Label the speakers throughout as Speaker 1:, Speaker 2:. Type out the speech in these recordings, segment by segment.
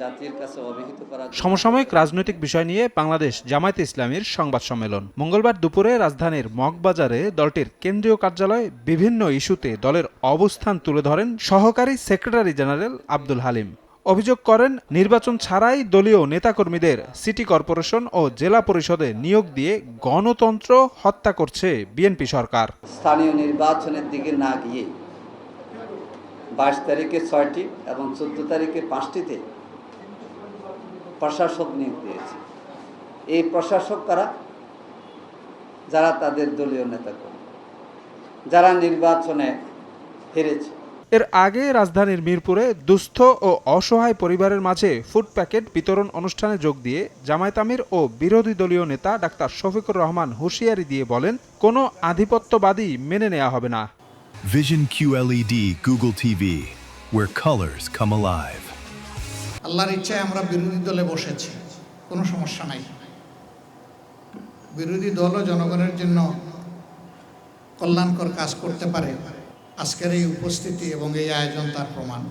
Speaker 1: জাতির কাছে অবহিত করা।
Speaker 2: সমসাময়িক রাজনৈতিক বিষয় নিয়ে বাংলাদেশ জামায়াতে ইসলামীর সংবাদ সম্মেলন মঙ্গলবার দুপুরে রাজধানীর মগবাজারে দলটির কেন্দ্রীয় কার্যালয়ে বিভিন্ন ইস্যুতে দলের অবস্থান তুলে ধরেন সহকারী সেক্রেটারি জেনারেল আব্দুল হালিম। অভিযোগ করেন, নির্বাচন ছাড়াই দলীয় নেতাকর্মীদের সিটি কর্পোরেশন ও জেলা পরিষদে নিয়োগ দিয়ে গণতন্ত্র হত্যা করছে বিএনপি সরকার।
Speaker 1: স্থানীয় নির্বাচনের দিকে না গিয়ে 22 তারিখে 6টি এবং 14 তারিখে 5টিতে প্রশাসক নিয়োগ দিয়েছে। এই প্রশাসক কারা? যারা তাদের দলীয় নেতাকর্মী, যারা নির্বাচনে হেরেছে।
Speaker 2: এর আগে রাজধানীর মিরপুরে দুস্থ ও অসহায় পরিবারের মাঝে ফুড প্যাকেট বিতরণ অনুষ্ঠানে যোগ দিয়ে জামায়াত আমির ও বিরোধী দলীয় নেতা ডাক্তার শফিকুর রহমান হুঁশিয়ারি দিয়ে বলেন, কোনো আধিপত্যবাদী মেনে নেওয়া হবে না।
Speaker 3: Vision QLED Google TV, where colors come alive.
Speaker 4: আল্লাহর ইচ্ছায় আমরা বিরোধী দলে বসেছি, কোনো সমস্যা নাই। বিরোধী দলও জনগণের জন্য কল্যাণকর কাজ করতে পারে। আজকের এই উপস্থিতি এবং এই আয়োজন তার প্রমাণ।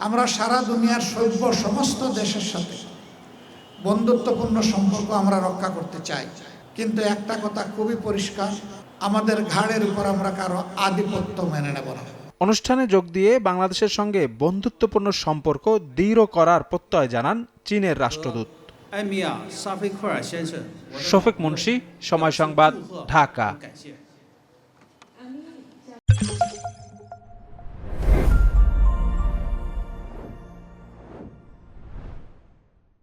Speaker 4: আমরা সারা দুনিয়ার সভ্য সমস্ত দেশের সাথে বন্ধুত্বপূর্ণ সম্পর্ক আমরা রক্ষা করতে চাই, কিন্তু একটা কথা খুবই পরিষ্কার, আমাদের ঘাড়ের উপর আমরা কারো আধিপত্য মেনে নেব না।
Speaker 2: অনুষ্ঠানে যোগ দিয়ে বাংলাদেশের সঙ্গে বন্ধুত্বপূর্ণ সম্পর্ক দৃঢ় করার প্রত্যয় জানান চীনের রাষ্ট্রদূত। শফিক মুন্সি, সময় সংবাদ, ঢাকা।